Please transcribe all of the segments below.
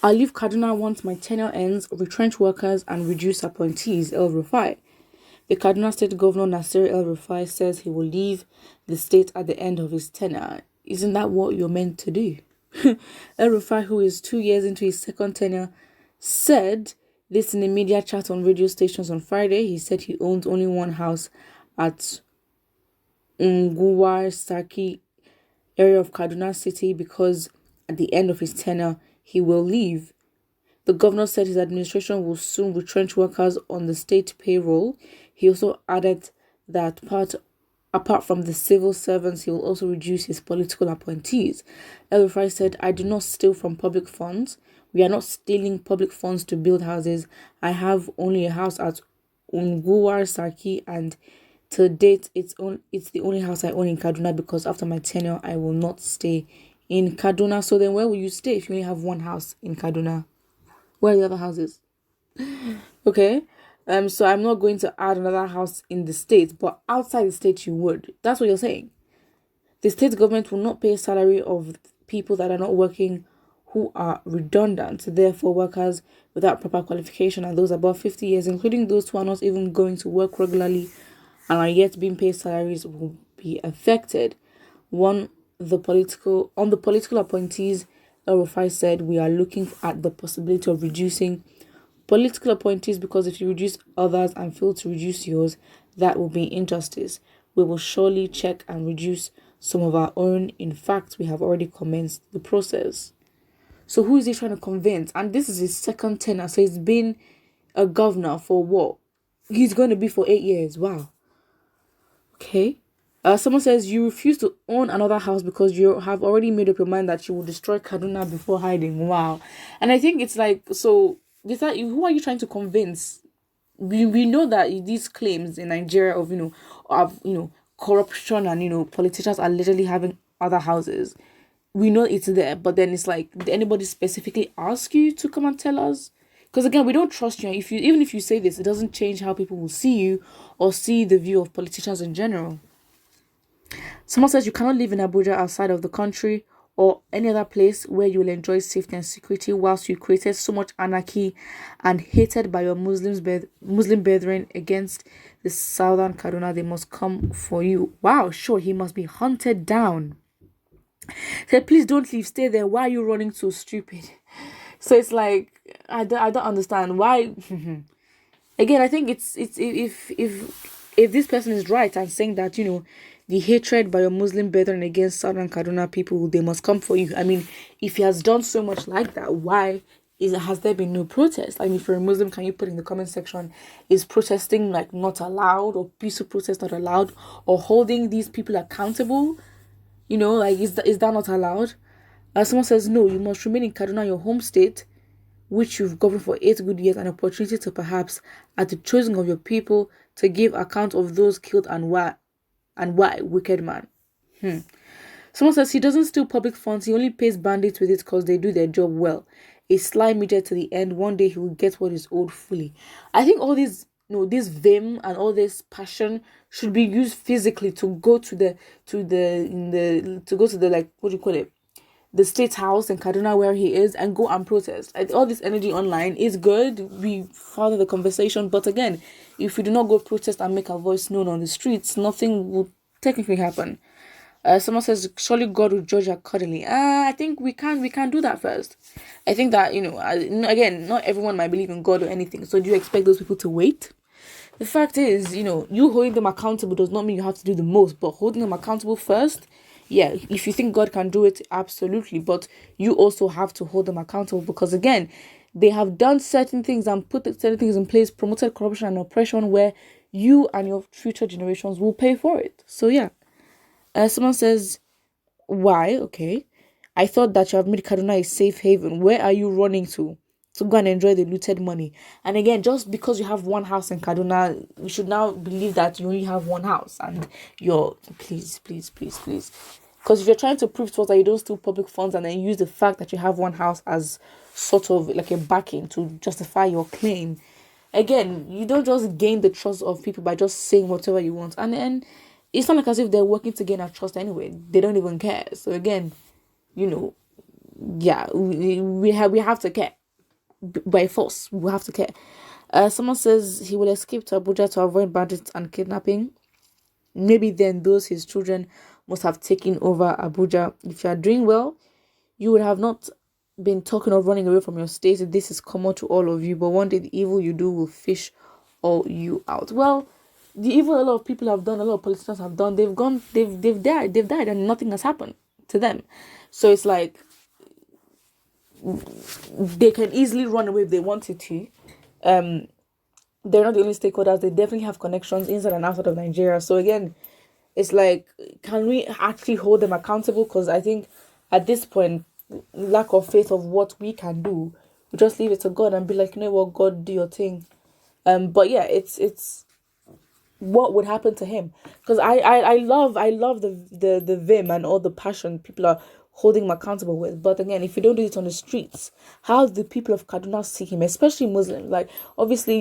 I leave Kaduna once my tenure ends, retrench workers and reduce appointees, El-Rufai. The Kaduna State Governor Nasir El-Rufai says he will leave the state at the end of his tenure. Isn't that what you're meant to do? El-Rufai, who is 2 years into his second tenure, said this in a media chat on radio stations on Friday. He said he owns only one house at Unguwar Saki area of Kaduna City because at the end of his tenure, he will leave. The governor said his administration will soon retrench workers on the state payroll. He also added that apart from the civil servants, he will also reduce his political appointees. El-Rufai said, I do not steal from public funds. We are not stealing public funds to build houses. I have only a house at Unguwar Saki, and to date, it's the only house I own in Kaduna because after my tenure, I will not stay in Kaduna. So then where will you stay if you only have one house in Kaduna? Where are the other houses? Okay. So I'm not going to add another house in the state, but outside the state you would. That's what you're saying. The state government will not pay a salary of people that are not working who are redundant. Therefore, workers without proper qualification and those above 50 years, including those who are not even going to work regularly and are yet being paid salaries, will be affected. On the political appointees, El-Rufai said, we are looking at the possibility of reducing political appointees because if you reduce others and fail to reduce yours, that will be injustice. We will surely check and reduce some of our own. In fact, we have already commenced the process. So who is he trying to convince? And this is his second tenure. So he's been a governor for what? He's going to be for 8 years. Wow. Okay. Someone says you refuse to own another house because you have already made up your mind that you will destroy Kaduna before hiding. Wow. And I think it's like, so who are you trying to convince? We know that these claims in Nigeria of corruption and politicians are literally having other houses. We know it's there, but then it's like, did anybody specifically ask you to come and tell us? Because again, we don't trust you. Even if you say this, it doesn't change how people will see you or see the view of politicians in general. Someone says you cannot live in Abuja outside of the country or any other place where you will enjoy safety and security whilst you created so much anarchy and hated by your Muslim brethren against the southern Kaduna. They must come for you. Wow, sure, he must be hunted down. Said, please don't leave, stay there. Why are you running so stupid? So it's like, I don't understand why. Again, I think it's if this person is right and saying that the hatred by your Muslim brethren against Southern Kaduna people, they must come for you. I mean, if he has done so much like that, why has there been no protest? I mean, if you're a Muslim, can you put in the comment section, is protesting like not allowed, or peaceful protest not allowed, or holding these people accountable? Is that not allowed? Someone says, no, you must remain in Kaduna, your home state, which you've governed for 8 good years, an opportunity to perhaps, at the choosing of your people, to give account of those killed and why, wicked man. Someone says he doesn't steal public funds, he only pays bandits with it because they do their job well. A sly media to the end, one day he will get what is owed fully. I think all this this vim and all this passion should be used physically to go to the like, what do you call it, the state house in Kaduna where he is, and go and protest. All this energy online is good. We follow the conversation, but again, if we do not go protest and make our voice known on the streets, nothing will technically happen. Someone says, surely God will judge accordingly. I think we can do that first. I think that, again, not everyone might believe in God or anything. So do you expect those people to wait? The fact is, you holding them accountable does not mean you have to do the most, but holding them accountable first, yeah, if you think God can do it, absolutely. But you also have to hold them accountable because, again, they have done certain things and put certain things in place, promoted corruption and oppression where you and your future generations will pay for it. So, yeah. Someone says, why? Okay. I thought that you have made Kaduna a safe haven. Where are you running to? To go and enjoy the looted money. And again, just because you have one house in Kaduna, we should now believe that you only have one house and please. Because if you're trying to prove to us that you don't steal public funds and then use the fact that you have one house as sort of like a backing to justify your claim, again, you don't just gain the trust of people by just saying whatever you want. And then it's not like as if they're working to gain our trust anyway. They don't even care. So again, yeah, we have to care. by force. We have to care. Someone says he will escape to Abuja to avoid bandits and kidnapping. Maybe then those his children must have taken over Abuja. If you are doing well, you would have not been talking of running away from your state. This is common to all of you, but one day the evil you do will fish all you out. Well, the evil a lot of people have done, a lot of politicians have done, they've died, and nothing has happened to them. So it's like they can easily run away if they wanted to. They're not the only stakeholders, they definitely have connections inside and outside of Nigeria. So again, it's like, can we actually hold them accountable? Because I think at this point, lack of faith of what we can do, we just leave it to God and be like, you know what, God, do your thing. But yeah, it's what would happen to him, because I love the vim and all the passion people are holding him accountable with. But again, if you don't do it on the streets, how do the people of Kaduna see him, especially Muslims? Like, obviously,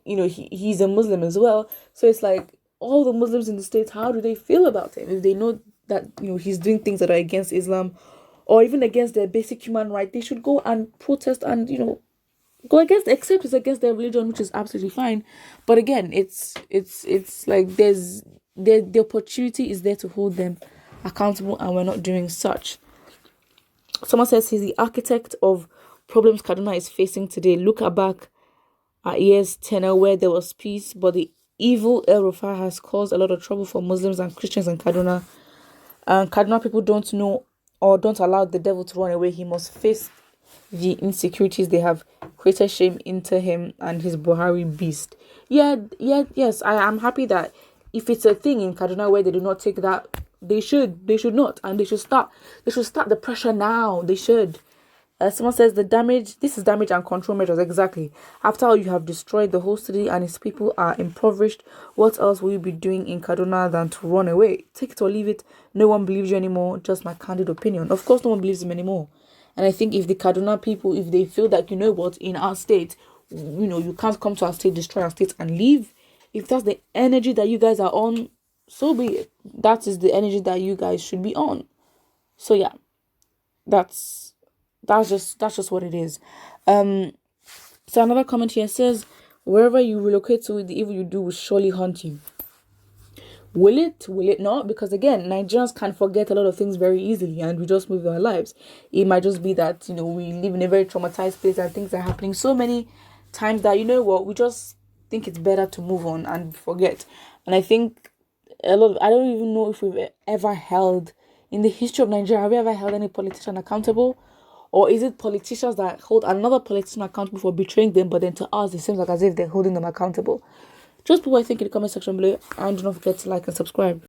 he's a Muslim as well, so it's like all the Muslims in the states, how do they feel about him if they know that he's doing things that are against Islam or even against their basic human right? They should go and protest and go against, except it's against their religion, which is absolutely fine. But again, it's like the opportunity is there to hold them accountable, and we're not doing such. Someone says he's the architect of problems Kaduna is facing today. Look back at years tenure where there was peace, but the evil El-Rufai has caused a lot of trouble for Muslims and Christians in Kaduna. And Kaduna people don't know or don't allow the devil to run away. He must face the insecurities they have created shame into him and his Buhari beast. Yes, I am happy that if it's a thing in Kaduna where they do not take that, they should not, and they should start the pressure now. They should. Someone says this is damage and control measures. Exactly. After all, you have destroyed the whole city and its people are impoverished. What else will you be doing in Kaduna than to run away? Take it or leave it. No one believes you anymore. Just my candid opinion. Of course, no one believes him anymore. And I think if the Kaduna people, if they feel that, in our state, you can't come to our state, destroy our state and leave. If that's the energy that you guys are on, so be it. That is the energy that you guys should be on. So yeah, that's just what it is. So another comment here says, wherever you relocate to, the evil you do will surely haunt you. Will it not? Because again, Nigerians can forget a lot of things very easily and we just move our lives. It might just be that, we live in a very traumatized place and things are happening so many times that, we just think it's better to move on and forget. And I think I don't even know if we've ever held, in the history of Nigeria, have we ever held any politician accountable? Or is it politicians that hold another politician accountable for betraying them, but then to us, it seems like as if they're holding them accountable? Just put what I think in the comment section below, and do not forget to like and subscribe.